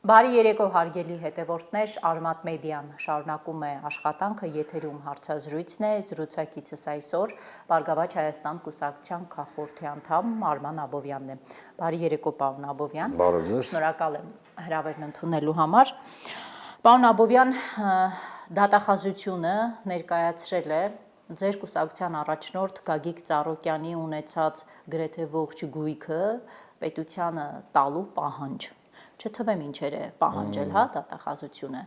Բարի երեկո հարգելի հետևորդներ, Արմատ մեդիան շարունակում է աշխատանքը, եթերում հարցազրույցն է, զրուցակիցս այսօր Բարգավաճ Հայաստան կուսակցության քաղաքորդի անդամ Արման Աբովյանն է։ Բարի երեկո, պարոն Աբովյան։ Բարև ձեզ։ Շնորհակալ եմ հրավերն ընդունելու համար։ Պարոն Աբովյան, դատախազությունը ներկայացրել է ձեր կուսակցության առաջնորդ Գագիկ Ծառուկյանի ունեցած գրեթե ողջ գույքը պետությանը տալու պահանջ։ Չթվեմ ինչեր է պահանջել, հա, դատախազությունը։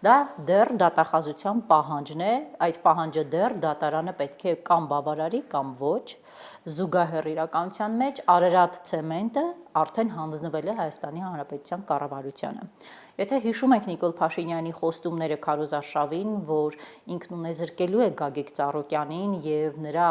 Դա դեռ դատախազության պահանջն է, այդ պահանջը դեռ դատարանը պետք է կամ բավարարի, կամ ոչ։ Զուգահեռ իրականության մեջ Արարատ ցեմենտը արդեն հանձնվել է Հայաստանի Հանրապետության կառավարությանը։ Եթե հիշում եք Նիկոլ Փաշինյանի խոստումները քարոզարշավին, որ ինքն ունեզրկելու է Գագիկ Ծառուկյանին եւ նրա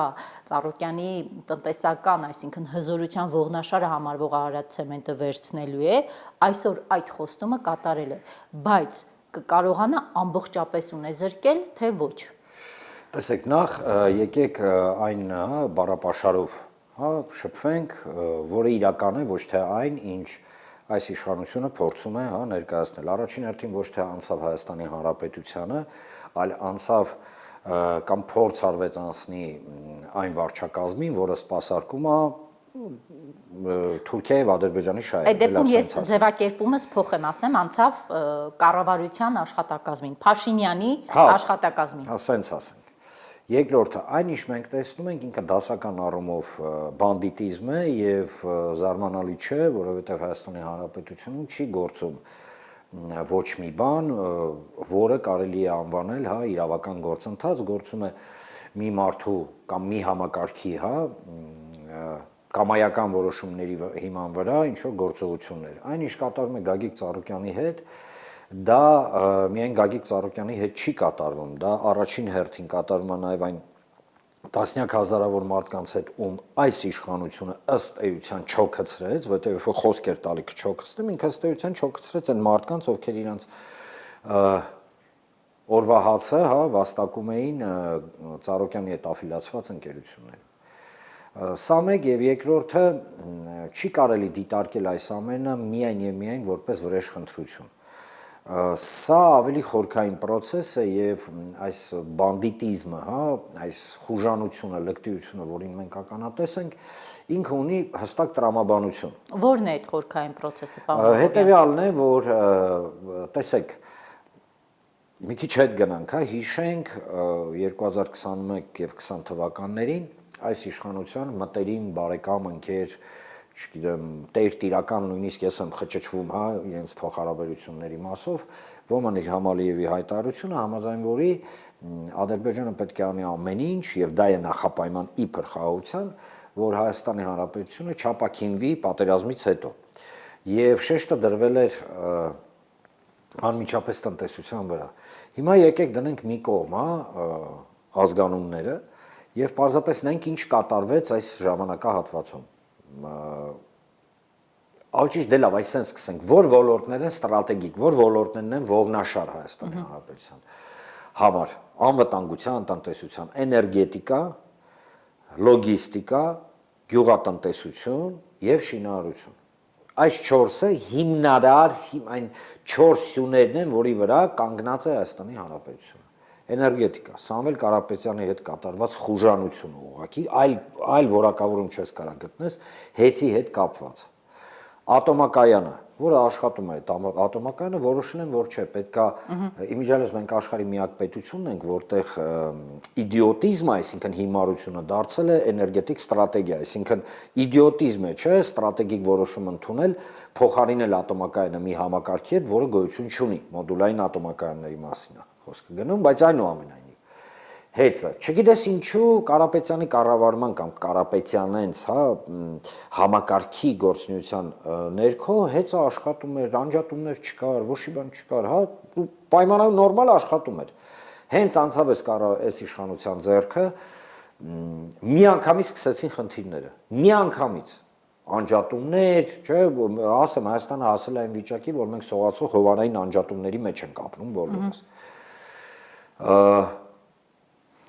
Ծառուկյանի տնտեսական, այսինքն հզորության ողնաշարը համարվող Արարատ ցեմենտը վերցնելու է, այսօր այդ խոստումը կատարել է, բայց կկարողանա ամբողջապես ունեզրկել, թե ոչ։ Տեսեք, նախ եկեք այն բառապաշարով շփվենք, որը իրական է, ոչ թե այն, ինչ այս իշխանությունը փորձում է ներկայացնել։ Առաջին հերթին ոչ թե անցավ Հայաստանի Հանրապետությանը, այլ անցավ կամ փորձ արվեց անցնի այն վարչակազմին, որը սպասարկում է Թուրքիայի եւ Ադրբեջանի շահերը։ Այդ դեպքում ես ձևակերպումս փոխեմ, ասեմ, անցավ կառավարության աշխատակազմին, Փաշինյանի աշխատակազմին։ Հա, սենց ասենք։ Երկրորդը, այն ինչ մենք տեսնում ենք, ինքը դասական առումով բանդիտիզմ է եւ զարմանալի չէ, որովհետեւ Հայաստանի Հանրապետությունում չի գործում ոչ մի բան, որը կարելի է անվանել, իրավական գործընթաց, գործում է մի մարդու կամ մի համակարգի, կամայական որոշումների հիման վրա ինչ որ գործողություններ։ Այն ինչ կատարվում է Գագիկ Ծառուկյանի հետ, դա միայն Գագիկ Ծառուկյանի հետ չի կատարվում, դա առաջին հերթին կատարվում է նաև այն տասնյակ հազարավոր մարդկանց հետ, ում այս իշխանությունը ըստ էության չոքացրեց, որտեղ երբ խոսք էր տալի չոքացնեմ, ինքը ըստ էության չոքացրեց այն մարդկանց, ովքեր իրանց օրվա հացը, վաստակում էին Ծառուկյանի հետ աֆիլիացված ընկերություններում։ Սա մեկ եւ երկրորդը չի կարելի դիտարկել այս ամենը միայն որպես վրեժխնդրություն։ Սա ավելի խորքային process է եւ այս բանդիտիզմը, այս խուժանությունը, լկտիությունը, որին մենք ականատես ենք, ինքը ունի հստակ տրամաբանություն։ Որն է այդ խորքային process-ը, պարոն։ Հետևյալն է, որ տեսեք, մի քիչ հետ գնանք, հիշենք 2021 եւ 20 թվականներին այս իշխանության մտերիմ բարեկամ ընկեր, չգիտեմ, տերտիրական նույնիսկ ես եմ խճճվում, իրենց փոխհարաբերությունների մասով, Ոմանիկ Համալիևի հայտարարությունը, համաձայն որի Ադրբեջանը պետք է անի ամեն ինչ եւ դա է նախապայման իբր խաղաղության, որ Հայաստանի Հանրապետությունը չապաքինվի պատերազմից հետո։ Եվ շեշտը դրվել էր անմիջապես տնտեսության վրա։ Հիմա եկեք դնենք մի կողմ, ազգանունները եւ պարզապես նայենք ինչ կատարվեց այս ժամանակահատվածում։ Աուճիշ դե լավ, այսպես սկսենք, որ ոլորտներն են ստրատեգիկ, որ ոլորտներն են ողնաշար Հայաստանի Հանրապետության համար, անվտանգության, տնտեսության, էներգետիկա, լոգիստիկա, գյուղատնտեսություն եւ շինարարություն։ Այս 4-ը հիմնարար այն 4 սյուներն են, որի վրա կանգնած է Հայաստանի Հանրապետությունը։ Էներգետիկա, Սամվել Կարապետյանի հետ կատարված խուժանությունը ուղղակի, այլ որակավորում չես կարող գտնես, հեծի հետ կապված։ Ատոմակայանը, որը աշխատում է, ատոմակայանը որոշել են, որ չէ, պետքա իմիջիալս մենք աշխարհի միակ պետությունն ենք, որտեղ իդիոտիզմը, այսինքն հիմարությունը դարձել է էներգետիկ ստրատեգիա, այսինքն իդիոտիզմ է, չէ, ստրատեգիկ որոշում ընդունել, փոխարինել ատոմակայանը մի համակարգի հետ, որը գոյություն չունի, մոդուլային ատոմակայանների մասին է խոսքը գնում, բայց այնուամենայնիվ հեծը, չգիտես ինչու Կարապետյանի կառավարման կամ Կարապետյանենց, համակարգի գործունեության ներքո հեծը աշխատում էր, անջատումներ չկար, ոչ մի բան չկար, պայմանավորը նորմալ աշխատում էր։ Հենց անցավ այս իշխանության ձեռքը, միանգամից սկսեցին խնդիրները, միանգամից անջատումներ, չէ, ասեմ, Հայաստանը հասել է այն վիճակի, որ մենք սողացող հովանային անջատումների մեջ ենք ապրում բոլորս։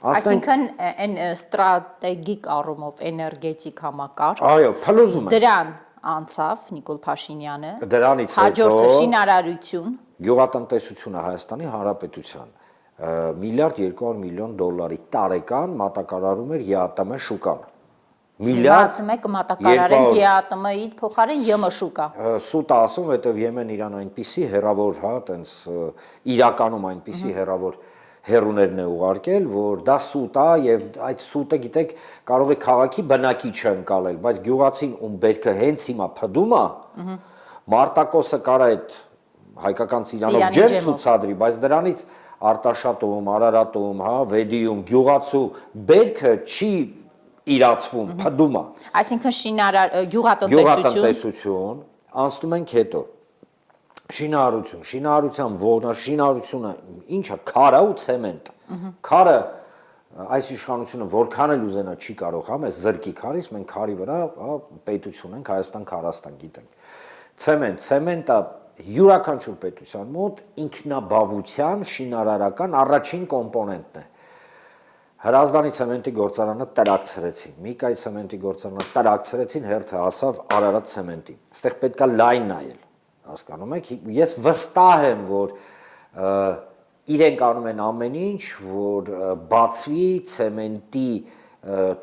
Այսինքն այն ստրատեգիկ առումով էներգետիկ համակարգ, այո, փլուզում է։ Դրան անցավ Նիկոլ Փաշինյանը։ Դրանից Հաջորդը հետո շինարարություն։ Գյուղատնտեսությունը Հայաստանի Հանրապետության միլիարդ 200 միլիոն դոլարի տարեկան մատակարարում էր ԵԱՏՄ շուկան։ Հիմա ասում եք մատակարարենք ԵԱՏՄ-ի փոխարեն ԵՄ շուկա։ Սուտը ասում, որտեվ Եմեն իրան այնպիսի հերավոր, հա, տենց իրականում այնպիսի հերավոր հերուներն է ուղարկել, որ դա սուտ է եւ այդ սուտը, գիտեք, կարող է քաղաքի բնակիչը ընկալել, բայց գյուղացին ում բերքը հենց հիմա փդում է, Մարտակոսը կարա այդ հայկական ծիրանով ջեմ ցուցադրի, բայց դրանից Արտաշատում, Արարատում, հա, Վեդիում գյուղացու բերքը չի իրացվում, փդում է։ Այսինքն գյուղատնտեսություն, անցնում ենք հետո։ Շինարարության շինարարությունը ինչա, քարը ու ցեմենտ։ Քարը այս իշխանությունը որքան էլ ուզենա չի կարող, հա, մեզ զրկի քարից, մենք քարի վրա, հա, պետություն ենք, Հայաստան-Քարաստան գիտենք։ Ցեմենտը յուրաքանչյուր պետության մոտ ինքնաբավության շինարարական առաջին կոմպոնենտն է։ Հրազդանի ցեմենտի գործարանը տրակցրեցին, Միկայի ցեմենտի գործարանը տրակցրեցին, հերթը հասավ Արարատ ցեմենտին։ Այստեղ պետքա լայն նայել, հասկանում եք, ես վստահ եմ, որ իրենք անում են ամեն ինչ, որ բացվի ցեմենտի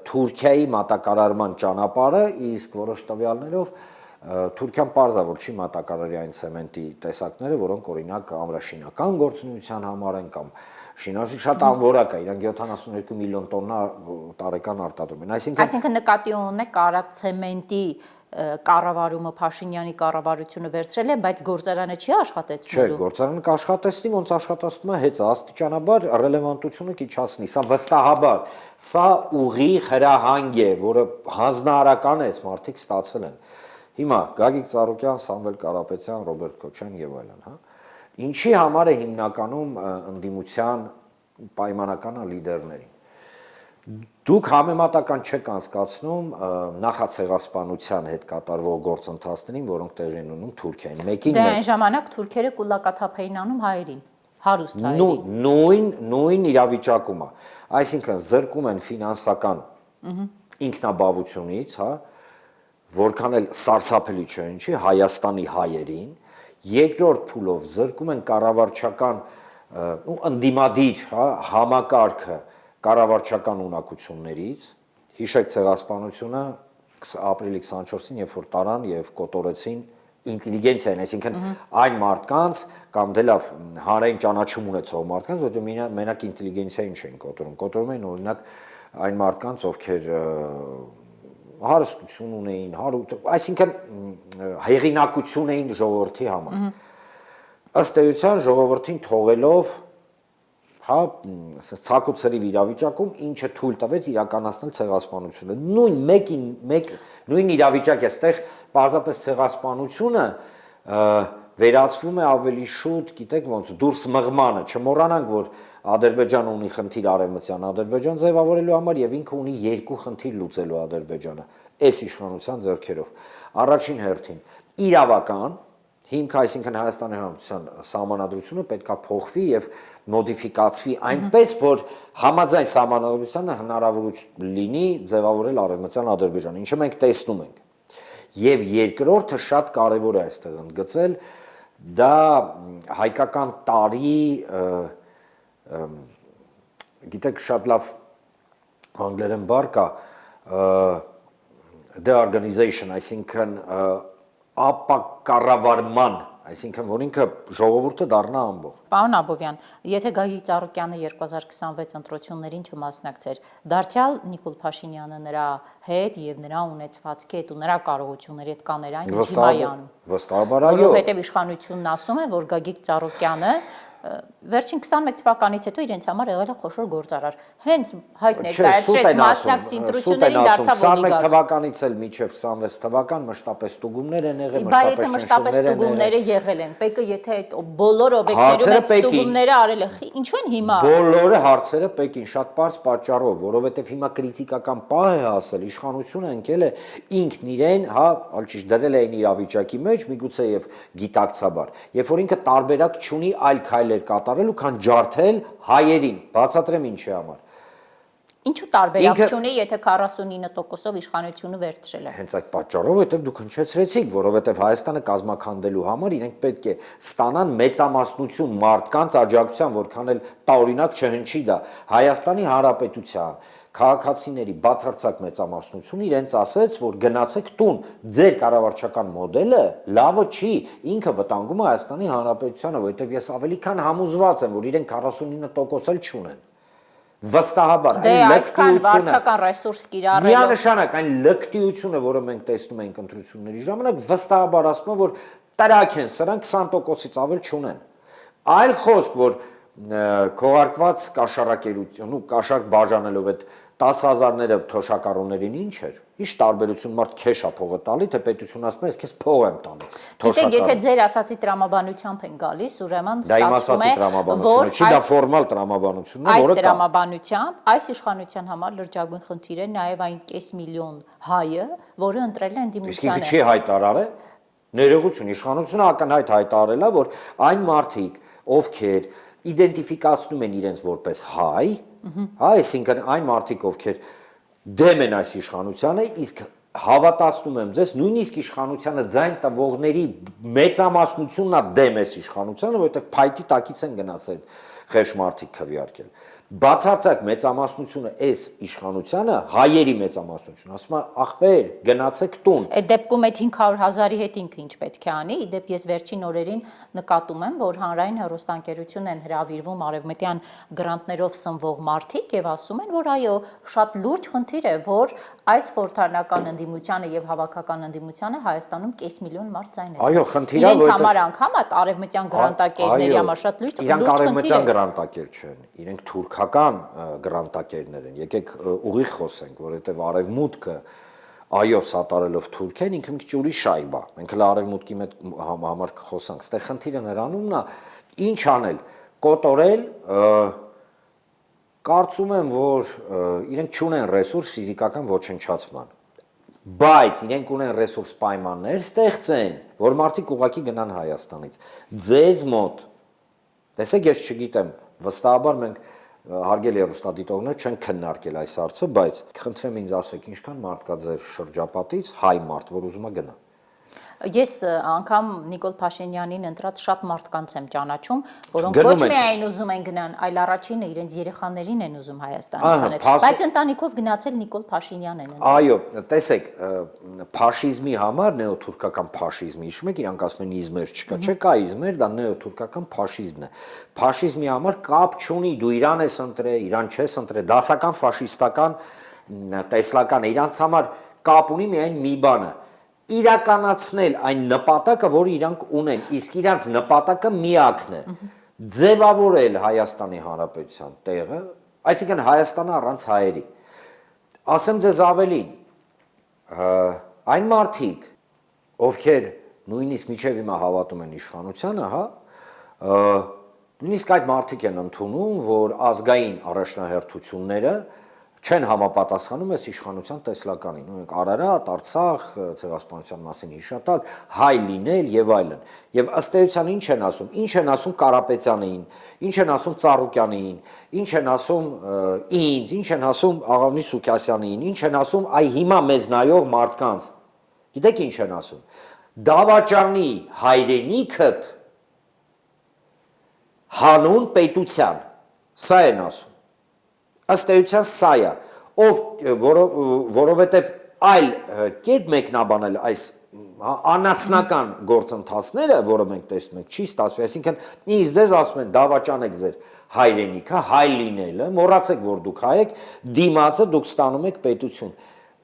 Թուրքիայի մատակարարման ճանապարհը, իսկ որոշ տվյալներով Թուրքիան պարզա որ չի մատակարարի այն ցեմենտի տեսակները, որոնք օրինակ ամրաշինական գործունեության համար են կամ շինարարություն շատ անորակ է, իրանք 72 միլիոն տոննա տարեկան արտադրում են։ Այսինքն նկատի ունեք Արարատ ցեմենտի կառավարումը Փաշինյանի կառավարությունը վերցրել է, բայց գործարանը չի աշխատեցնելու։ Չէ, գործարանը կաշխատեցնի, ոնց աշխատացնում է հեծը, աստիճանաբար ռելևանտությունը կիչացնի։ Սա վստահաբար, սա ուղիղ հրահանգ է, որը հանձնարարական է, մարդիկ ստացել են։ Հիմա Գագիկ Ծառուկյան, Սամվել Կարապետյան, Ռոբերտ Քոչյան եւ այլն, հա։ Ինչի համար է հիմնականում ընդդիմության պայմանական լիդերներին։ Դուք համեմատական չեք անցկացնում նախացեղասպանության հետ կատարվող գործընթացներին, որոնք տեղի են ունենում Թուրքիայում։ Մեկին Դե այն ժամանակ թուրքերը կուլակաթափ էին անում հայերին, հարուստ հայերին։ Նույն իրավիճակում է։ Այսինքն զրկում են ֆինանսական ինքնաբավությունից, հա, որքան էլ սարսափելի չէ ինչի Հայաստանի հայերին, երկրորդ փուլով զրկում են կառավարչական ու ընդդիմադիր, հա, համակարգը կառավարչական ունակություններից, հիշեք ցեղասպանությունը ապրիլի 24-ին, երբ որ տարան եւ կոտորեցին ինտելիգենցիային, այսինքն այն մարդկանց կամ դե լավ հանրային ճանաչում ունեցող մարդկանց, որտեղ մենակ ինտելիգենցիային չէին կոտորում, կոտորում էին օրինակ այն մարդկանց, ովքեր հարստություն ունեին, այսինքն հեղինակություն էին ժողովրդի համար։ Ըստ էության ժողովրդին թողելով, հա, ցակուցերի իրավիճակում, ինչը թույլ տվեց իրականացնել ցեղասպանությունը։ Նույն իրավիճակ է, այստեղ պարզապես ցեղասպանությունը վերածվում է ավելի շուտ, գիտեք ոնց, դուրս մղմանը, չմոռանանք, որ Ադրբեջանը ունի խնդիր Արևմտյան Ադրբեջան ձևավորելու համար եւ ինքը ունի երկու խնդիր լուծելու Ադրբեջանը, այս իշխանության ձեռքերով։ Առաջին հերթին իրավական հիմք, այսինքն Հայաստանի Հանրապետության սահմանադրությունը պետքա փոխվի եւ մոդիֆիկացվի այնպես, որ համաձայն սահմանադրությանը հնարավորություն լինի ձևավորել Արևմտյան Ադրբեջանը, ինչը մենք տեսնում ենք։ Եվ երկրորդը շատ կարևոր է այստեղ ընդգծել, դա հայկական տարի գիտեք շատ լավ անգլերեն բառ կա de-organization, այսինքն ապակառավարման, այսինքն որ ինքը ժողովուրդը դառնա ամբողջ։ Պարոն Աբովյան, եթե Գագիկ Ծառուկյանը 2026 ընտրություններին չմասնակցեր, դարձյալ Նիկոլ Փաշինյանը նրա հետ եւ նրա ունեցվածքի հետ ու նրա կարողությունների հետ կաներ այն ինչ հիմա անում։ Վստահաբար այո։ Որովհետեւ իշխանությունն ասում է, որ Գագիկ Ծառուկյանը վերջին 21 թվականից հետո իրենց համար եղել է խոշոր գործարար։ Հենց հայտ ներկայացրեց մասնակցի ընտրություններին դարձավ օլիգարխ։ 21 թվականից էլ մինչև 26 թվական մշտապես ստուգումներ են եղել, մշտապես ստուգումները եղել են։ Պեկը եթե այդ բոլոր օբյեկտներում այդ ստուգումները արել է, ինչու են հիմա։ Բոլորը հարցերը Պեկին շատ པարզ պատճառով, որովհետև հիմա քրիտիկական պահ է հասել, իշխանությունը ընկել է ինքն իրեն, հա, ալչիշ դրել է այն իրավիճակի մեջ, միգուցե եւ գիտակցաբար։ Երբ որ ինքը տարբերակ չունի այլ քայլեր կատարելու, քան ջարդել հայերին, բացատրեմ ինչի համար։ Ինչու տարբերակ չունի, եթե 49%-ով իշխանությունը վերցրել է։ Հենց այդ պատճառով, որովհետև դուք հնչեցրեցիք, որովհետև Հայաստանը կազմաքանդելու համար իրենք պետք է ստանան մեծամասնություն մարդկանց աջակցության, որքան էլ տարօրինակ չհնչի դա։ Հայաստանի Հանրապետության քաղաքացիների բացարձակ մեծամասնությունը իրենց ասեց, որ գնացեք տուն, ձեր կառավարչական մոդելը լավը չի, ինքը վտանգում է Հայաստանի Հանրապետությանը, որովհետև ես ավելի քան համոզված եմ, որ իրենք 49% էլ չունեն։ Վստահաբար Դե այդքան վարչական ռեսուրս կիրառելով միանշանակ այն լկտիությունը, որը մենք տեսնում ենք ընտրությունների ժամանակ, վստահաբար ասում եմ, որ տրակ են սրանք 20%-ից ավել չունեն։ Այլ խոսք, որ քողարկված կաշառակերություն ու կաշառք բաժանելով այդ 10,000-ները թոշակառուներին ինչ էր։ Ինչ տարբերություն մարդ քեշ է փողը տալի, թե պետությունը ասում է, ես քեզ փող եմ տալի։ Գիտեք, եթե ձեր ասացի տրամաբանությամբ են գալիս, ուրեմն ստացվում է, որ չի դա ֆորմալ տրամաբանությունն է, որը այդ տրամաբանությամբ այս իշխանության համար լրջագույն խնդիր է նաև այն 500,000 հայը, որը ընտրել է ընդդիմությանը։ Իսկ չի հայտարարել ներողություն, իշխանությունը ակնհայտ հայտարարել է, որ այն մարդիկ, ովքեր իդենտիֆիկացնում են իրենց որպես հայ, հա, այսինքն այն մարդիկ, ովքեր դեմ են այս իշխանությանը, իսկ հավատացնում եմ ձեզ, նույնիսկ իշխանությանը ձայն տվողների մեծամասնությունն է դեմ այս իշխանությանը, որովհետև փայտի տակից են գնացել խեղճ մարդիկ քվեարկել։ Բացարձակ մեծամասնությունը այս իշխանությանը, հայերի մեծամասնությունը, ասում է, ախպեր, գնացեք տուն։ Այդ դեպքում այդ 500,000-ի հետ ինքը ինչ պետք է անի, իդեպ ես վերջին օրերին նկատում եմ, որ հանրային հեռուստաընկերություն են հրավիրվում արևմտյան գրանտներով սնվող մարդիկ եւ ասում են, որ այո, շատ լուրջ խնդիր է, որ այս խորհրդարանական ընդդիմությանը եւ հավաքական ընդդիմությանը Հայաստանում 500,000 մարդ ձայն է։ Այո, խնդիրը իրենց համար անգամ այդ արևմտյան գրանտակերների համար շատ լուրջ իրանք խնդիր է։ արևմտյան գրանտակեր չեն, իրենք թուրքական գրանտակերներ են։ Եկեք ուղիղ խոսենք, որովհետեւ արևմուտքը այո, սատարելով Թուրքիան ինքը մի քիչ ուրիշ շայբ է։ Մենք հենց արևմուտքի համար կխոսանք։ Այստեղ խնդիրը նրանումն է, ինչ անել, կոտորել, կարծում եմ, որ իրենք չունեն ռեսուրս ֆիզիկական ոչնչացման, բայց իրենք ունեն ռեսուրս պայմաններ ստեղծեն, որ մարդիկ ուղղակի գնան Հայաստանից։ Ձեզ մոտ, տեսեք, ես չգիտեմ, վստահաբար մենք հարգելի հեռուստադիտողներ չեն քննարկել այս հարցը, բայց խնդրեմ ինձ ասեք, ինչքան մարդ կա ձեր շրջապատից, հայ մարդ, որ ուզում է գնա։ Ես անգամ Նիկոլ Փաշինյանին ընտրած շատ մարդկանց եմ ճանաչում, որոնք ոչ միայն ուզում են գնան, այլ առաջինը իրենց երեխաներին են ուզում Հայաստանից անել, բայց ընտանիքով գնացել Նիկոլ Փաշինյանն են ընտրել։ Այո, տեսեք, ֆաշիզմի համար նեոթուրքական ֆաշիզմը, հիշում եք, իրանք ասում են իզմեր չկա, չէ, կա իզմեր, դա նեոթուրքական ֆաշիզմն է։ Ֆաշիզմի համար կապ չունի, դու Իրան ես ընտրել, Իրան չես ընտրել, դասական ֆաշիստական տեսլական է, իրանց համար կապ ունի միայն մի բանը՝ իրականացնել այն նպատակը, որը իրանք ունեն, իսկ իրանց նպատակը միակն է՝ ձևավորել Հայաստանի Հանրապետության տեղը, այսինքն Հայաստանը առանց հայերի։ Ասեմ ձեզ ավելին, այն մարդիկ, ովքեր նույնիսկ միջև հիմա հավատում են իշխանությանը, հա, նույնիսկ այդ մարդիկ են ընդունում, որ ազգային առաջնահերթությունները չեն համապատասխանում այս իշխանության տեսլականին, ունենք Արարատ, Արցախ, ցեղասպանության մասին հիշատակ, հայ լինել եւ այլն։ Եվ ըստ էության ինչ են ասում, ինչ են ասում Կարապետյանին, ինչ են ասում Ծառուկյանին, ինչ են ասում ինձ, ինչ են ասում Աղավնի Սուքասյանին, ինչ են ասում այ հիմա մեզ նայող մարդկանց։ Գիտեք ինչ են ասում։ Դավաճանի հայրենիքդ հանուն պետության։ Սա են ասում։ Ըստ էության սա է, որովհետև այլ կերպ մեկնաբանել այս անասնական գործընթացները, որը մենք տեսնում ենք, չի ստացվի, այսինքն ինձ ձեզ ասում են դավաճանեք ձեր հայրենիքը, հայ լինելը, մոռացեք, որ դուք հայ եք, դիմացը դուք ստանում եք պետություն,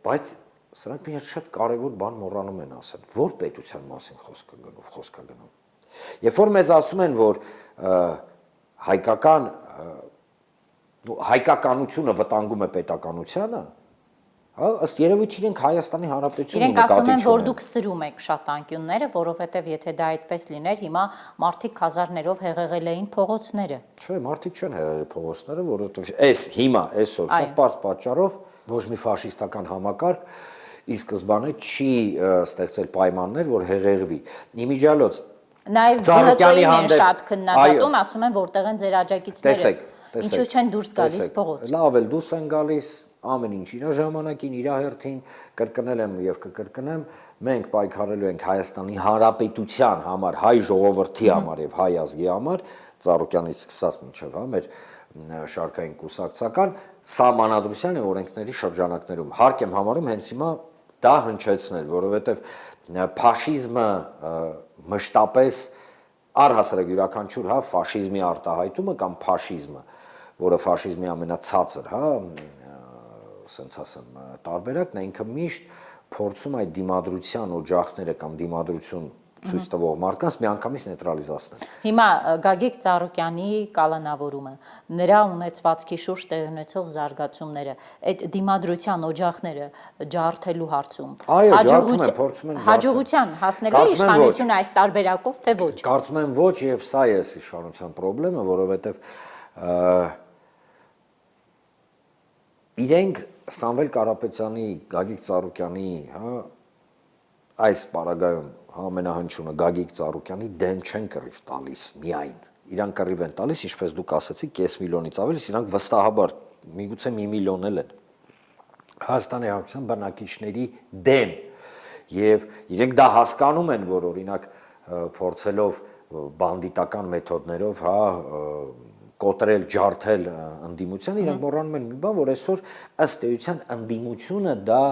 բայց սրանք մի շատ կարևոր բան մոռանում են ասել, որ պետության մասին խոսքը գնում։ Երբ որ մեզ ասում են, որ հայկականությունը վտանգում է պետականությանը, հա, ըստ երևույթ իրենք Հայաստանի Հանրապետությունը իրենք ասում են, որ դուք սրում եք շատ անկյունները, որովհետև եթե դա այդպես լիներ, հիմա մարդիկ հազարներով հեղեղել էին փողոցները։ Չէ, մարդիկ չեն հեղեղել փողոցները, որովհետև հիմա այսօր շատ պարզ պատճառով ոչ մի ֆաշիստական համակարգ ի սկզբանե չի ստեղծել պայմաններ, որ հեղեղվի։ Իմիջիալոց Նաև ԲՀԿ-ին են շատ քննադատում, ասում են, որտեղ են ձեր աջակիցները։ Տեսեք, Ինչու չեն դուրս գալիս փողոց։ Լավ էլ դուրս են գալիս, ամեն ինչ իր ժամանակին, իր հերթին, կրկնել եմ եւ կկրկնեմ, մենք պայքարելու ենք Հայաստանի Հանրապետության համար, հայ ժողովրդի համար եւ հայ ազգի համար, Ծառուկյանից սկսած մինչեւ մեր շարքային կուսակցական սահմանադրության եւ օրենքների շրջանակներում հարկ եմ համարում հենց հիմա դա հնչեցնել, որովհետեւ ֆաշիզմը մշտապես առհասարակ յուրաքանչյուր ֆաշիզմի արտահայտումը կամ ֆաշիզմը, որը ֆաշիզմի ամենացածր, ասենց ասեմ, տարբերակն է, ինքը միշտ փորձում այդ դիմադրության օջախները կամ դիմադրություն ցույց տվող մարդկանց միանգամից նեյտրալիզացնել։ Հիմա Գագիկ Ծառուկյանի կալանավորումը, նրա ունեցվածքի շուրջ տեղի ունեցող զարգացումները, այդ դիմադրության օջախները ջարդելու հարցում հաջողության հասնելու է իշխանությունը այս տարբերակով, թե ոչ։ Կարծում եմ ոչ, եւ սա է իշխանության խնդրեմը, որովհետեւ իրենք Սամվել Կարապետյանի, Գագիկ Ծառուկյանի, այս պարագայում ամենահնչյունը Գագիկ Ծառուկյանի դեմ չեն կռիվ տալիս միայն։ Իրանք կռիվ են տալիս, ինչպես դուք ասացիք, կես միլիոնից ավելի, իրանք վստահաբար միգուցե մի միլիոն էլ են Հայաստանի Հանրապետության բնակիչների դեմ։ Եվ իրենք դա հասկանում են, որ օրինակ փորձելով բանդիտական մեթոդներով, կոտրել, ջարդել ընդդիմության, իրենք մոռանում են մի բան, որ այսօր ըստ էության ընդդիմությունը դա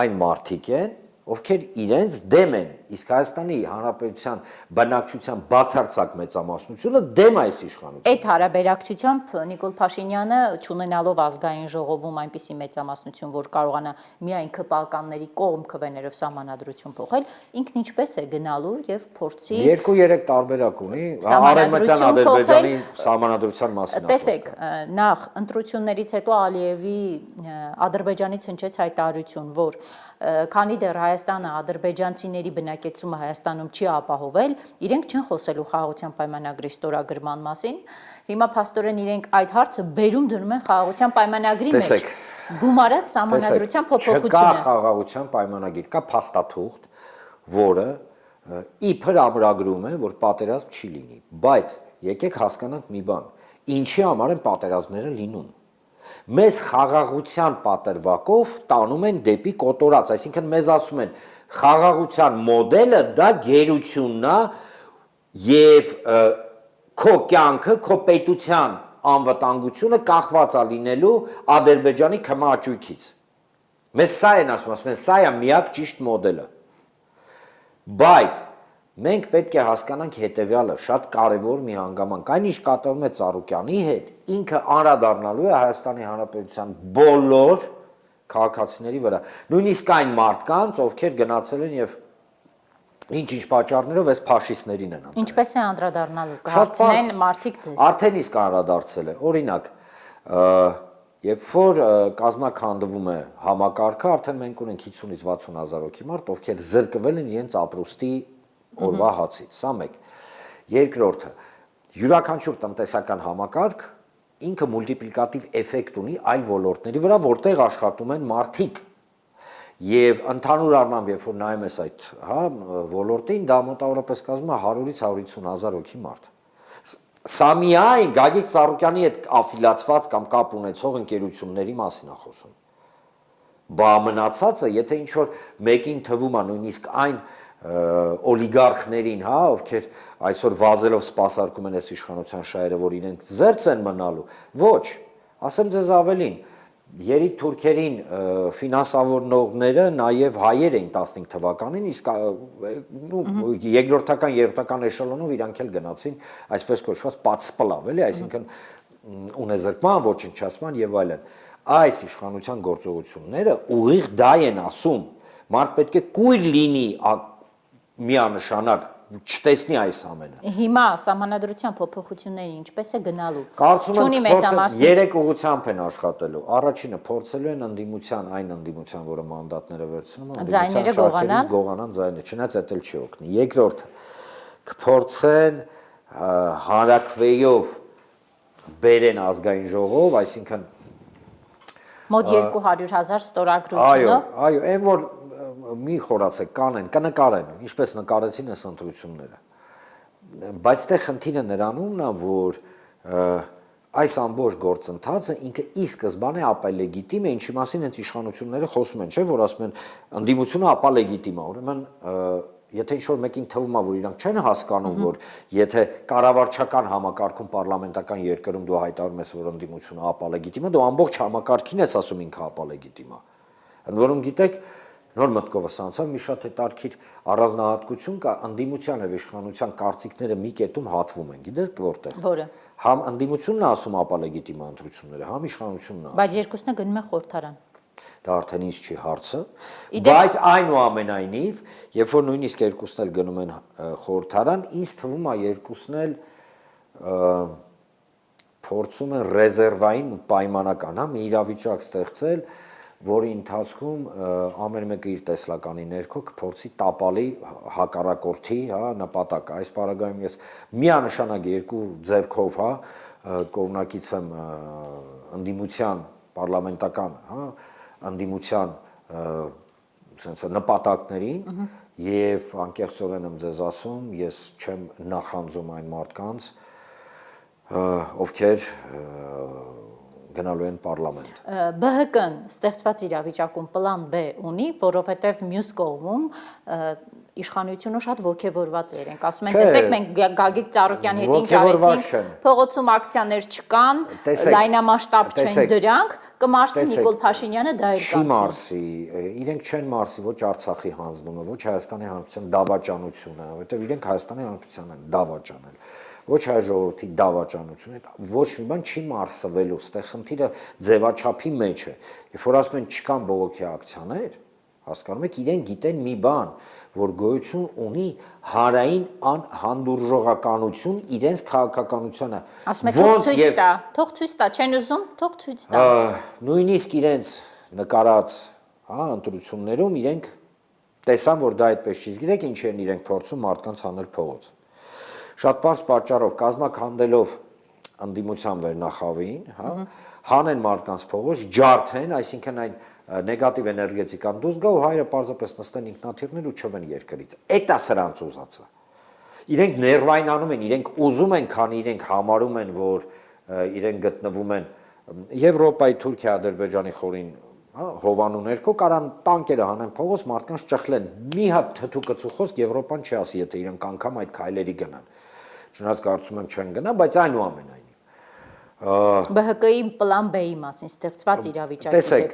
այն մարդիկ են, ովքեր իրենց դեմ են, իսկ Հայաստանի Հանրապետության բնակչության բացարձակ մեծամասնությունը դեմ այս իշխանության։ Այդ հարաբերակցությամբ Նիկոլ Փաշինյանը, չունենալով ազգային ժողովում այնպիսի մեծամասնություն, որ կարողանա միայն ԿՊԱ-կանների կողմ քվեներով սահմանադրություն փոխել, ինքն ինչպես է գնալու եւ փորձի 2-3 տարբերակ ունի Արևմտյան Ադրբեջանի սահմանադրության մասին։ Տեսեք, նախ ընտրություններից հետո Ալիևի Ադրբեջանից հնչեց հայտարարություն, որ քանի դեռ Հայաստանը ադրբեջանցիների բնակեցումը Հայաստանում չի ապահովել, իրենք չեն խոսելու խաղաղության պայմանագրի ստորագրման մասին։ Հիմա փաստորեն իրենք այդ հարցը բերում դնում են խաղաղության պայմանագրի մեջ։ Գումարած սահմանադրության փոփոխությունը։ Չկա խաղաղության պայմանագիր, կա փաստաթուղթ, որը իբր ամրագրում է, որ պատերազմ չի լինի, բայց եկեք հասկանանք մի բան, ինչի համար են պատերազմները լինում։ Մեզ խաղաղության պատրվակով տանում են դեպի կոտորած, այսինքն մեզ ասում են խաղաղության մոդելը դա գերությունն է եւ քո կյանքը, քո պետության անվտանգությունը կախված է լինելու Ադրբեջանի քմաճույքից։ Մեզ սա են ասում, սա է միակ ճիշտ մոդելը։ Բայց մենք պետք է հասկանանք հետևյալը, շատ կարևոր մի հանգամանք, այն ինչ կատարվում է Ծառուկյանի հետ, ինքը անդրադառնալու է Հայաստանի Հանրապետության բոլոր քաղաքացիների վրա, նույնիսկ այն մարդկանց, ովքեր գնացել են եւ ինչ-ինչ պատճառներով այս ֆաշիստներին են անդրադառնում։ Ինչպես է անդրադառնալու, կհարցնեն մարդիկ ձեզ։ Արդեն իսկ անդրադարձել է, օրինակ, երբ որ կազմաքանդվում է համակարգը, արդեն մենք ունենք 50-ից 60 հազար հոգի մարդ, ովքեր զրկվել են իրենց ապրուստի օրվա հացից, սա մեկ։ Երկրորդը, յուրաքանչյուր տնտեսական համակարգ ինքը մուլտիպլիկատիվ էֆեկտ ունի այլ ոլորտների վրա, որտեղ աշխատում են մարդիկ։ Եվ ընդհանուր առմամբ, երբ որ նայում ես այդ, ոլորտին, դա մոտավորապես կազմում է 100-ից 150 հազար հոգի մարդ։ Սա միայն Գագիկ Ծառուկյանի հետ աֆիլիացված կամ կապ ունեցող ընկերությունների մասին է խոսում։ Բա մնացածը, եթե ինչ-որ մեկին թվում է նույնիսկ այն օլիգարխներին, ովքեր այսօր վազելով սպասարկում են այս իշխանության շահերը, որ իրենք զերծ են մնալու, ոչ, ասեմ ձեզ ավելին, երիտ թուրքերին ֆինանսավորողները նաև հայեր էին 15 թվականին, իսկ երկրորդական, երրորդական էշելոնով իրանք էլ գնացին, այսպես կոչված պատսպլավ, էլի, այսինքն ունեզրկման, ոչնչացման եւ այլն։ Այս իշխանության գործողությունները ուղիղ դա են ասում, մարդ պետք է կույր լինի միանշանակ չտեսնի այս ամենը։ Հիմա սահմանադրության փոփոխությունները ինչպես է գնալու։ Կարծում եմ երեք ուղղությամբ են աշխատելու։ Առաջինը փորձելու են ընդդիմության, այն ընդդիմության, որը մանդատները վերցնում են, ձայները գողանան ձայները, չնայած դա էլ չի օգնի։ Երկրորդը կփորձեն հանրակրվեով բերեն ազգային ժողով, այսինքն մոտ 200,000 ստորագրությունով։ Այո, այն որ մի խորացեք, կանեն, կնկարեն, ինչպես նկարեցին այս ընտրությունները։ Բայց դե խնդիրը նրանումն է, որ այս ամբողջ գործընթացը ինքը ի սկզբանե ապա լեգիտիմ է, ինչի մասին հենց իշխանությունները խոսում են, չէ՞, որ ասում են ընդդիմությունը ապա լեգիտիմ է, ուրեմն եթե ինչ-որ մեկին թվում է, որ իրանք չեն հասկանում, որ եթե կառավարչական համակարգում պարլամենտական երկրում դու հայտարարում ես, որ ընդդիմությունը ապա լեգիտիմ է, դու ամբողջ համակարգին ես ասում ինքը ապա լեգիտիմ է։ Ընդ որում գիտեք, նոր մտքովս անցավ մի շատ հետարքիր առանձնահատկություն կա, ընդդիմության եւ իշխանության կարծիքները մի կետում հատվում են, գիտեք որտեղ։ Որը։ Համ ընդդիմությունն է ասում ապա լեգիտիմ ընտրությունները, համ իշխանությունն է ասում։ Բայց երկուսն է գնում են խորհրդարան։ Դա արդեն ինձ չի հարցը, բայց այնուամենայնիվ, երբ որ նույնիսկ երկուսն էլ գնում են խորհրդարան, ինձ թվում է երկուսն էլ փորձում են ռեզերվային պայմանական, հա, մի իրավիճակ ստեղծել, որի ընթացքում ամեն մեկը իր տեսլականի ներքո կփորձի տապալի հակառակորդի, հա, նպատակը։ Այս բaragայում ես միանշանակ երկու ձեռքով, հա, կողմնակից եմ ընդդիմության պարլամենտական, հա, ընդդիմության sense նպատակներին եւ անկեղծորեն եմ ձեզ ասում, ես չեմ նախանձում այն մարդկանց, ովքեր գնալու են պարլամենտ։ ԲՀԿ-ն ստեղծված իրավիճակում պլան B ունի, որովհետև մյուս կողմում իշխանությունը շատ ոգևորված է իրենք, ասում են, տեսեք, մենք Գագիկ Ծառուկյանի հետ ինչ արեցինք, փողոցում ակցիաներ չկան, լայնամասշտաբ չեն դրանք, կմարսի Նիկոլ Փաշինյանը դա էր կացնում։ Չի մարսի, իրենք չեն մարսի ոչ Արցախի հանձնումը, ոչ Հայաստանի Հանրապետության դավաճանությունը, որովհետև իրենք Հայաստանի Հանրապետությանն են դավաճանել։ Ոչ հայ ժողովրդի դավաճանությունը, ոչ մի բան չի մարսվելու, ստեղ խնդիրը ձևաչափի մեջ է։ Երբ որ ասում են չկան բողոքի ակցիաներ, հասկանում եք, իրենք գիտեն մի բան, որ գոյություն ունի հանրային անհանդուրժողականություն իրենց քաղաքականությանը։ Ասում եք թող ցույց տա, չեն ուզում, թող ցույց տա։ Նույնիսկ իրենց նկարած, հա, ընտրություններում իրենք տեսան, որ դա այդպես չի։ Գիտեք ինչ են իրենք փորձում մարդկանց հանել փողոց։ Շատ բարձ պատճառով կազմակերպելով ընդդիմության վերնախավին, հա, հանեն մարդկանց փողոց, ջարդեն, այսինքն այն նեգատիվ էներգետիկան դուրս գա ու հայրը պարզապես նստեն ինքնաթիռներ ու չվեն երկրից։ Էդ է սրանց ուզածը։ Իրենք ներվայնանում են, իրենք ուզում են, քանի իրենք համարում են, որ իրենք գտնվում են Եվրոպայի, Թուրքիա, Ադրբեջանի խորին, հա, հովանու ներքո կարան տանկերը հանեն փողոց, մարդկանց ճխլեն։ Մի հատ թթու կծու խոսք Եվրոպան չի ասի, եթե իրենք անգամ այդ քայլերի գնան։ Չնայած կարծում եմ չեն գնա, բայց այնուամենայնիվ ԲՀԿ-ի պլան B-ի մասին ստեղծված իրավիճակի տեսեք,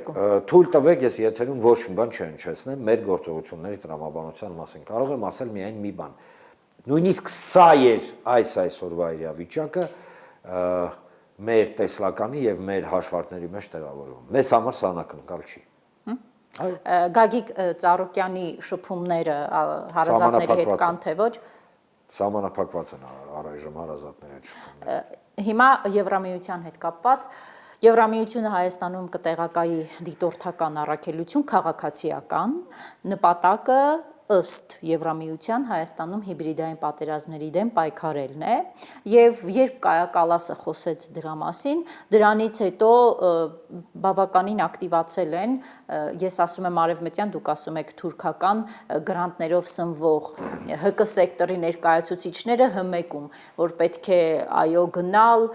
թույլ տվեք ես եթերում ոչ մի բան չհնչեցնեմ մեր գործողությունների տրամաբանության մասին։ Կարող եմ ասել միայն մի բան։ Նույնիսկ սա էր այսօրվա իրավիճակը մեր տեսլականի եւ մեր հաշվարկների մեջ տեղավորվում։ Մեզ համար սա անակնկալ չի։ Գագիկ Ծառուկյանի շփումները հարազատների հետ կան թե ոչ։ Սահմանափակված են առայժմ հարազատների հետ։ Հիմա Եվրամիության հետ կապված Եվրամիությունը Հայաստանում կտեղակայի դիտորդական առաքելություն քաղաքացիական նպատակը ըստ Եվրամիության Հայաստանում հիբրիդային պատերազմների դեմ պայքարելն է եւ երբ Կայա Կալասը խոսեց դրա մասին, դրանից հետո բավականին ակտիվացել են, ես ասում եմ արևմտյան, դուք ասում եք թուրքական գրանտներով սնվող ՀԿ սեկտորի ներկայացուցիչները հմեկում, որ պետք է այո գնալ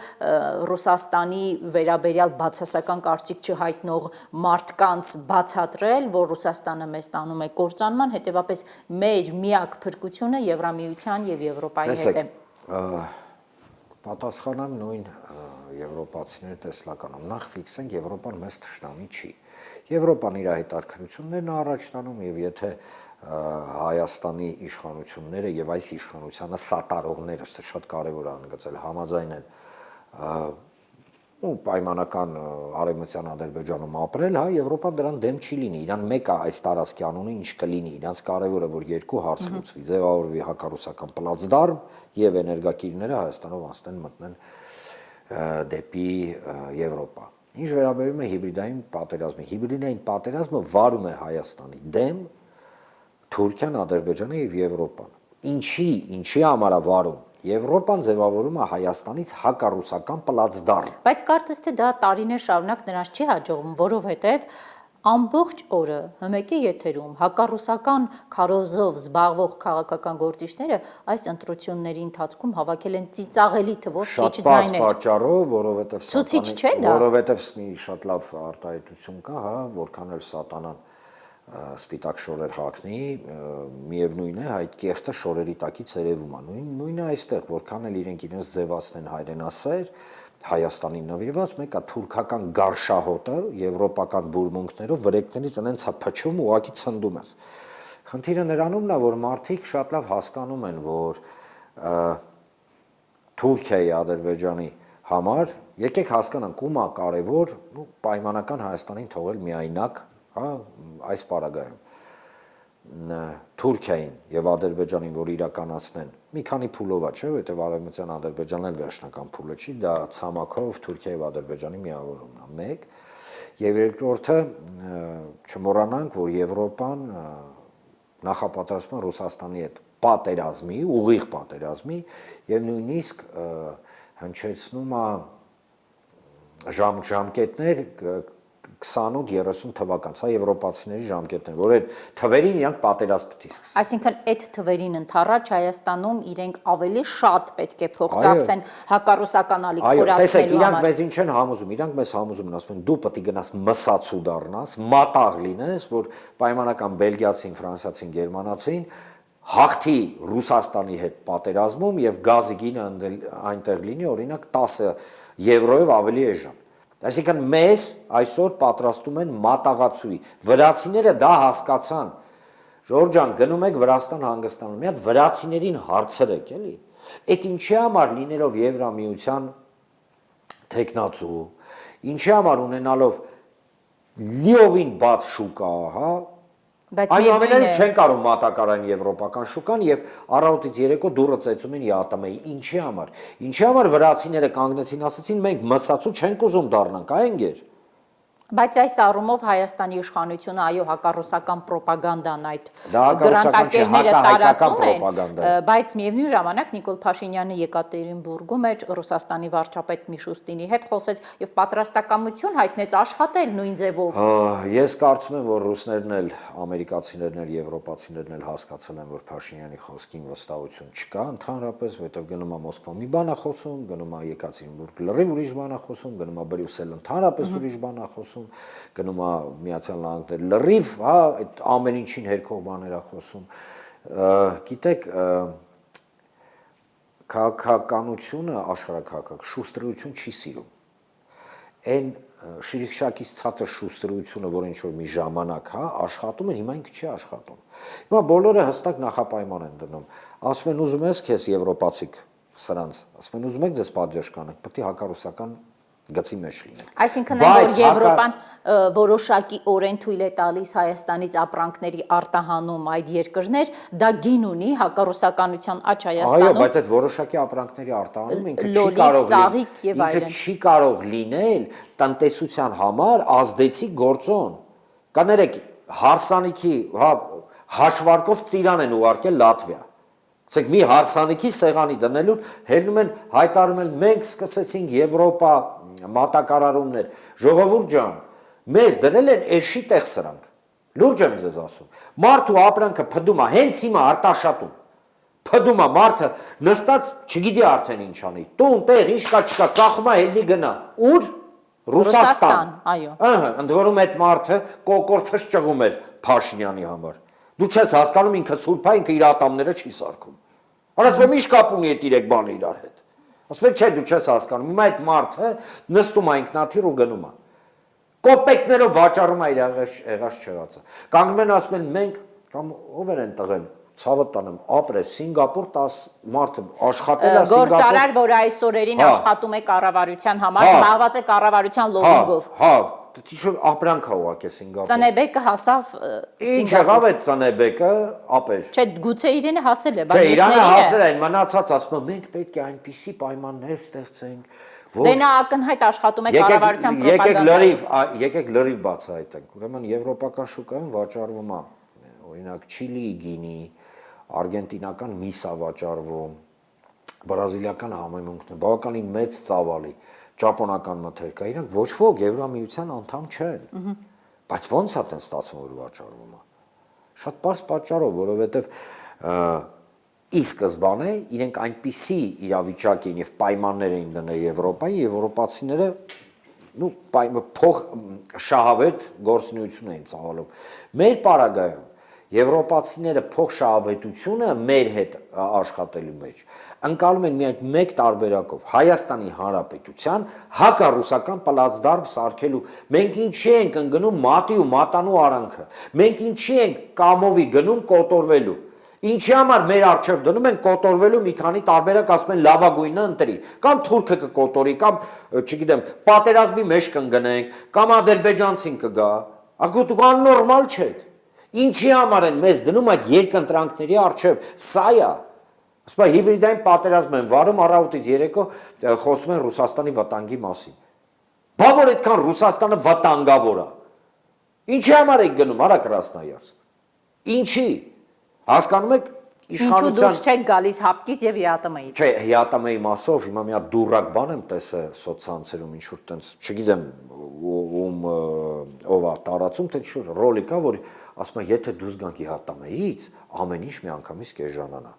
Ռուսաստանի վերաբերյալ բացասական կարծիք չհայտնող մարդկանց բացատրել, որ Ռուսաստանը մեզ տանում է կործանման, հետեւաբար մեր միակ փրկությունը Եվրամիության եւ Եվրոպայի հետ է։ Պատասխանան նույն եվրոպացիների տեսլականով։ Նախ ֆիքսենք Եվրոպան մեծ թշնամի չի։ Եվրոպան իր հետաքրքրություններն է առաջ տանում եւ եթե Հայաստանի իշխանությունները եւ այս իշխանությանը սատարողները, դա շատ կարեւոր է ընդգծել, համաձայնեն ու պայմանական արևմտյան Ադրբեջանում ապրել, հա, Եվրոպան դրան դեմ չի լինի, իրան մեկ է այս տարածքի անունը ինչ կլինի, իրանց կարևորը որ երկու հարց լուծվի, ձևավորվի հակառուսական պլացդարմ եւ էներգակիրները Հայաստանով անցնեն մտնեն դեպի Եվրոպա։ Ինչ վերաբերում է հիբրիդային պատերազմին, հիբրիդային պատերազմը վարում է Հայաստանի դեմ Թուրքիան, Ադրբեջանը եւ Եվրոպան։ Ինչի համար է վարում։ Եվրոպան ձևավորում է Հայաստանից հակառուսական պլացդարմ։ Բայց կարծես թե դա տարիներ շարունակ նրանց չի հաջողվում, որովհետև ամբողջ օրը ՀՄԿ-ի եթերում հակառուսական քարոզով զբաղվող քաղաքական գործիչները այս ընտրությունների ընթացքում հավաքել են ծիծաղելի թվով քիչ ձայներ։ Պատճառով, Ցուցիչ չէ դա։ որովհետև մի շատ լավ արտահայտություն կա, հա, որքան էլ սատանան սպիտակ շորեր հագնի, միևնույն է, այդ կեղտը շորերի տակից երևում է։ Նույնը այստեղ, որքան էլ իրենք իրենց ձևացնեն հայրենասեր, Հայաստանին նվիրված, մեկը թուրքական գարշահոտը եվրոպական բուրմունքներով վրեկներից այնց է փչում ու ուղակի ցնդում ես։ Խնդիրը նրանումն է, որ մարդիկ շատ լավ հասկանում են, որ Թուրքիայի, Ադրբեջանի համար եկեք հասկանանք ում է կարևոր պայմանական Հայաստանին թողել միայնակ, հա, այս պարագայում Թուրքիային եւ Ադրբեջանին, որ իրականացնեն մի քանի փուլով է, չէ՞, որովհետեւ Արևմտյան Ադրբեջանն էլ վերջնական փուլը չի, դա ցամաքով Թուրքիայի եւ Ադրբեջանի միավորումն է, մեկ, եւ երկրորդը չմոռանանք, որ Եվրոպան նախապատրաստվում է Ռուսաստանի հետ պատերազմի, ուղիղ պատերազմի եւ նույնիսկ հնչեցնում է ժամկետներ 28-30 թվական, սա եվրոպացիների ժամկետներ, որ այդ թվերին իրանք պատերազմ պետք է սկսեն։ Այսինքն այդ թվերին ընթառաջ Հայաստանում իրենք ավելի շատ պետք է փող ծախսեն հակառուսական ալիք խորացնելու համար։ Տեսեք, իրանք մեզ ինչ են համոզում, իրանք մեզ համոզում են, ասում են դու պետք է գնաս մսացու դառնաս, մատաղ լինես, որ պայմանական բելգիացին, ֆրանսիացին, գերմանացին հաղթի Ռուսաստանի հետ պատերազմում եւ գազի գինը այնտեղ լինի օրինակ 10 եվրոյով ավելի էժան։ Այսինքն մեզ այսօր պատրաստում են մատաղացուի։ Վրացիները դա հասկացան։ Ժորժ ջան, գնում եք Վրաստան հանգստանում, մի հատ վրացիներին հարցրեք, էլի։ Այդ ինչի համար լինելով Եվրամիության տեխնացու, ինչի համար ունենալով լիովին բաց շուկա, հա, այնուամենայնիվ չեն կարող մատակարարեն եվրոպական շուկան եւ առավոտից երեկո դուրը ծեծում են ԵԱՏՄ-ի։ Ինչի համար վրացիները կանգնեցին, ասացին մենք մսացու չենք ուզում դառնանք, այ Բայց այս առումով Հայաստանի իշխանությունը այո հակառուսական ռոպագանդան այդ գրանտակերները տարածում են, բայց միևնույն ժամանակ Նիկոլ Փաշինյանը Եկատերինբուրգում էր Ռուսաստանի վարչապետ Միշուստինի հետ խոսեց եւ պատրաստակամություն հայտնեց աշխատել նույն ձևով։ Ես կարծում եմ, որ ռուսներն էլ, ամերիկացիներն էլ, եվրոպացիներն էլ հասկացել են, որ Փաշինյանի խոսքին վստահություն չկա ընդհանրապես, որովհետեւ գնում է Մոսկվա մի բան է խոսում, գնում է Եկատերինբուրգ լրիվ ուրիշ բան է խոսում, գնում է Բրյուսել ընդհանրապես ուրիշ բան է խոսում, գնում է Միացյալ Նահանգներ լրիվ, հա, այդ ամեն ինչին հերքող բաներ է խոսում։ Գիտեք, քաղաքականությունը, աշխարհակաղակական շուստրություն չի սիրում։ Այն շիրիշակից ցածր շուստրությունը, որ ինչ որ մի ժամանակ, հա, աշխատում են, հիմա ինքը չի աշխատում։ Հիմա բոլորը հստակ նախապայման են դնում։ Ասում են ուզում ես քեզ եվրոպացիք սրանց, ասում են ուզում եք ձեզ պատժ կանենք, պետք է հակառուսական գծի մեջ լինենք։ Այսինքն այն որ Եվրոպան որոշակի օրեն թույլ է տալիս Հայաստանից ապրանքների արտահանում այդ երկրներ, դա գին ունի հակառուսականության աճ Հայաստանում։ Այո, բայց այդ որոշակի ապրանքների արտահանում ինքը չի կարող լինել տնտեսության համար ազդեցիկ գործոն։ Կներեք, հարսանիքի, հա, հաշվարկով ծիրան են ուղարկել Լատվիա։ Ցեք մի հարսանիքի սեղանի դնելուն հելնում են հայտարարում են մենք սկսեցինք Եվրոպա մատակարարումներ։ Ժողովուրդ ջան, մեզ դրել են էշի տեղ սրանք։ Լուրջ եմ ձեզ ասում։ Մարդու ապրանքը փդում է, հենց հիմա արտաշատում։ Փդում է մարդը նստած, չգիտի արդեն ինչ անի։ Տուն, տեղ, ինչ կա, չկա, ծախում է հելնի գնա։ Ուր? Ռուսաստան, այո։ Ընդ որում այդ մարդը կոկորտս ճղում էր Փաշինյանի համար։ Դու չես հասկանում ինքը սուրբ է, ինքը իր ատամները չի սարքում։ Ասում եմ ի՞նչ կապ ունի այդ իրեք բանը իրար հետ։ Ասում եմ չէ, դու չես հասկանում։ Հիմա այդ մարդը նստում է ինքնաթիռ ու գնում է։ Կոպեկներով վաճառում է իր եղած չեղածը։ Կանգնում են ասում են մենք կամ ով են տղեն, ցավը տանեմ, ապրես Սինգապուր 10 մարդը աշխատել է Սինգապուր։ Գործարար, որ այս օրերին աշխատում է կառավարության համար, զբաղված է կառավարության լոբինգով։ Հա, Դիշո ապրանք է ուղակի Սինգապուր։ Ծնեբեկը հասավ Սինգապուր։ Ինչ եղավ այդ ծնեբեկը, ապեր։ Չէ, գուցե իրենը հասել է, բայց Չէ, Իրանը հասել է, մնացած ասում եմ, մենք պետք է այնպիսի պայմաններ ստեղծենք, որ Դե նա ակնհայտ աշխատում է կառավարության պրոպագանդայով։ Եկեք լրիվ բացահայտենք։ Ուրեմն եվրոպական շուկայում վաճառվում է, օրինակ Չիլիի գինի, արգենտինական միսա վաճառվում, բրազիլիական համեմունքն է, բավականին մեծ ծավալի, ճապոնական մթերք, իրանք ոչ ոք Եվրամիության անդամ չեն։ Բայց ո՞նց է տեն ստացվում, որ վաճառվում է։ Շատ པարզ պատճառով, որովհետև ի սկզբանե իրենք այնպիսի իրավիճակ էին եւ պայմաններ էին դնել Եվրոպայի, եվրոպացիները փող շահավետ գործունեություն էին ծավալում։ Մեր պարագայում եվրոպացիները փող շահավետությունը մեր հետ աշխատելու մեջ ընկալում են միայն մեկ տարբերակով Հայաստանի Հանրապետության հակառուսական պլացդարմ սարքելու։ Մենք ինչի ենք ընկնում մատի ու մատանու արանքը։ Մենք ինչի ենք կամովի գնում կոտորվելու։ Ինչի համար մեր արչև դնում են կոտորվելու մի քանի տարբերակ, ասում են լավագույնը ընտրի, կամ թուրքը կկոտորի, կամ չգիտեմ, պատերազմի մեջ կընկնենք, կամ ադրբեջանցին կգա։ Ակու դուք աննորմալ չեք։ Ինչի համար են մեզ դնում այդ երկընտրանքների արչև։ Սա է։ Ասում են հիբրիդային պատերազմ են վարում, առավոտից երեկո խոսում են Ռուսաստանի վտանգի մասին։ Բա որ այդքան Ռուսաստանը վտանգավոր է։ Ինչի համար եք գնում, արա Կրասնոյարսկ։ Ինչի։ Հասկանում եք Ինչու դուրս չեք գալիս հապկից եւ ՀԱՏՄ-ից։ Չէ, ՀԱՏՄ-ի մասով հիմա մի հատ դուրակ բան եմ տեսել սոցցանցերում ինչ որ տենց, չգիտեմ ով է տարածում, թե ինչ որ ռոլիկ է, որ ասում է, եթե դուրս գանք ՀԱՏՄ-ից, ամեն ինչ միանգամից կեժանանա։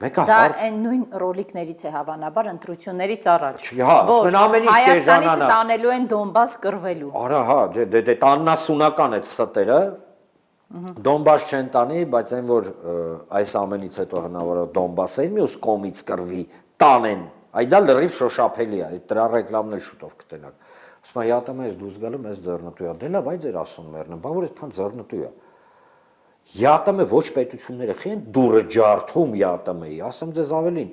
Մեկը Դա հարց այն նույն ռոլիկներից է հավանաբար ընտրություններից առաջ։ Հա, ասում են ամեն ինչ Հայաստանից կեժանանա։ տանելու են Դոնբաս կռվելու։ Արա, հա, դե տաննասունական այդ ստերը Դոնբաս չեն տանի, բայց այն որ այս ամենից հետո հնարավոր է Դոնբասին մյուս կողմից կռվի, տանեն։ Այ դա լրիվ շոշափելի է, դրա ռեկլամն էլ շուտով կտենակ։ Ասում եմ, ՀԱՏՄ-ից դուրս գալու մեզ ձեռնտու է։ Դե լավ, այ ձեր ասում մերն, բա որ այդքան ձեռնտու է։ ՀԱՏՄ ոչ պետությունները խի են դուրը ջարդում ՀԱՏՄ-ի, ասեմ ձեզ ավելին,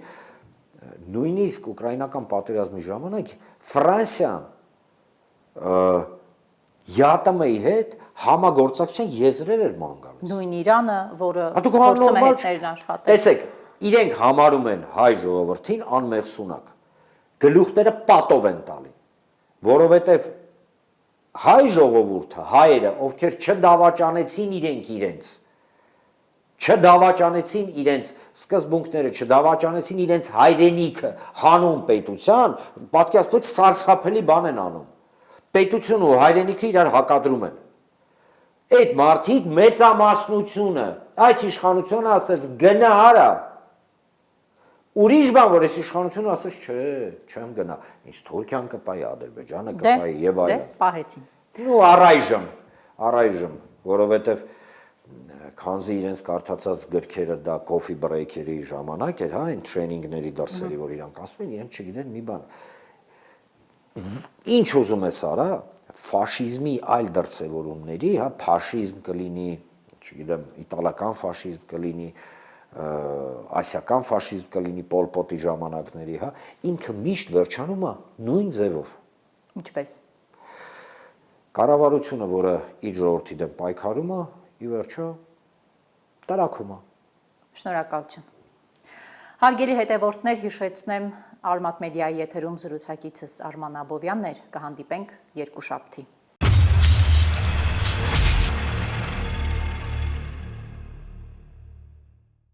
նույնիսկ ուկրաինական պատերազմի ժամանակ Ֆրանսիան ՀԱՏՄ-ի հետ համագործակցության եզրեր էր ման գալիս։ Նույն Իրանը, որը Դուք փորձում է նորմալ հետներն աշխատել։ Տեսեք, իրենք համարում են հայ ժողովրդին անմեղսունակ։ Գլուխները պատով են տալի, որովհետև հայ ժողովուրդը, հայերը, ովքեր չդավաճանեցին իրենց սկզբունքները, չդավաճանեցին իրենց հայրենիքը հանուն պետության, պատկերացրեք սարսափելի բան են անում։ Պետությունը ու հայրենիքը իրար հակադրում են։ Այդ մարդիկ մեծամասնությունը, այս իշխանությունը ասեց գնա արա։ Ուրիշ բան, որ այս իշխանությունը ասեց չէ, չեմ գնա։ Ինձ Թուրքիան կպայի, Ադրբեջանը կպայի եւ Դե այլն։ պահեցին։ Ու առայժմ, որովհետեւ քանզի իրենց կարդացած գրքերը դա կոֆի բրեյքերի ժամանակ էր, հա, այն տրեյնինգների դրսերի, որ իրանք ասում են, իրենք չգիտեն մի բան։ Ինչ ուզում ես արա, ֆաշիզմի այլ դրսևորումների, հա, ֆաշիզմ կլինի, չգիտեմ, իտալական ֆաշիզմ կլինի, ասիական ֆաշիզմ կլինի Պոլ Պոտի ժամանակների, հա, ինքը միշտ վերջանում է նույն ձևով։ Ինչպես։ Կառավարությունը, որը իր ժողովրդի դեմ պայքարում է, ի վերջո տրակում է։ Շնորհակալություն։ Հարգելի հետևորդներ, հիշեցնեմ Արմատ մեդիայի եթերում զրուցակիցս Արման Աբովյանն էր, կհանդիպենք երկուշաբթի։